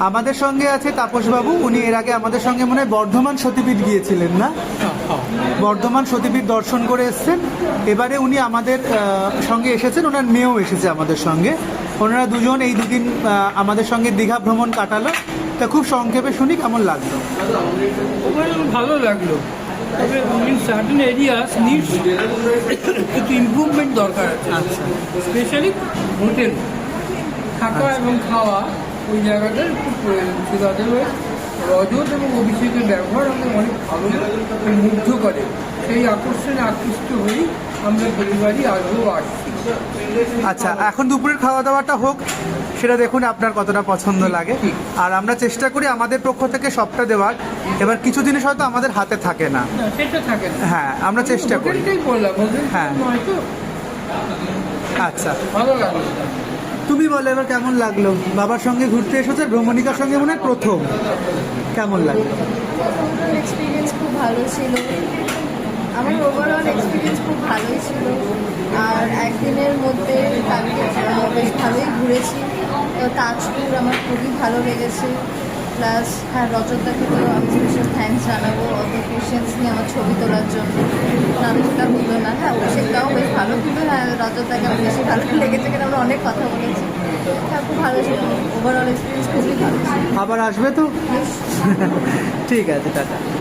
আমাদের সঙ্গে আছে তাপসবাবু, উনি এর আগে আমাদের সঙ্গে মনে হয় বর্ধমান সতীপীঠ গিয়েছিলেন না? বর্ধমান সতীপীঠ দর্শন করে এসেছেন। এবারে উনি আমাদের সঙ্গে এসেছেন, ওনার মেয়েও এসেছে আমাদের সঙ্গে। ওনারা দুজন এই দুদিন আমাদের সঙ্গে দীঘা ভ্রমণ কাটালো। তা খুব সংক্ষেপে শুনি কেমন লাগলো। ভালো লাগলো, তবে সার্টেন এরিয়াস নিডস একটু ইমপ্রুভমেন্ট দরকার আছে। আচ্ছা, স্পেশালি হোটেল থাকা এবং খাওয়া ওই জায়গাটার একটু প্রয়োজন ছিল। আদারওয়াইজ রজত এবং অভিষেকের ব্যবহার আমাদের অনেক ভালো মুগ্ধ করে। সেই আকর্ষণে আকৃষ্ট হয়েই আমরা পরিবারই আসবো আসছি। আচ্ছা, এখন দুপুরের খাওয়া দাওয়াটা হোক, সেটা দেখুন আপনার কতটা পছন্দ লাগে। আর আমরা চেষ্টা করি আমাদের পক্ষ থেকে সবটা দেওয়ার। এবার কিছু জিনিস হয়তো আমাদের হাতে থাকে না, সেটা থাকে না। হ্যাঁ আমরা চেষ্টা করি। হোটেলটাই বললাম, হ্যাঁ। হয়তো আচ্ছা, ভালো লাগলো। তুমি বলো এবার কেমন লাগলো? বাবার সঙ্গে ঘুরতে এসেছে, ভ্রমণিকার সঙ্গে মনে হয় প্রথম। কেমন লাগলো? ওভারঅল এক্সপিরিয়েন্স খুব ভালো ছিল। আমার ওভারঅল এক্সপিরিয়েন্স খুব ভালোই ছিল। আর একদিনের মধ্যে কালকে বেশ ভালোই ঘুরেছি। তো তাজপুর আমার খুবই ভালো লেগেছে। প্লাস হ্যাঁ, রজতদাকে তো আমি স্পেশাল থ্যাঙ্কস জানাবো অত পেশেন্স নিয়ে আমার ছবি তোলার জন্য। নাহলে সেটা হলো না। হ্যাঁ, অভিষেকটাও বেশ ভালো ছিল। হ্যাঁ, রজতদাকে আমার বেশি ভালো লেগেছে, কেন আমরা অনেক কথা বলেছি। হ্যাঁ, খুব ভালো ছিল। ওভারঅল এক্সপিরিয়েন্স খুবই ভালো ছিল। আবার আসবে তো? ঠিক আছে, টাটা।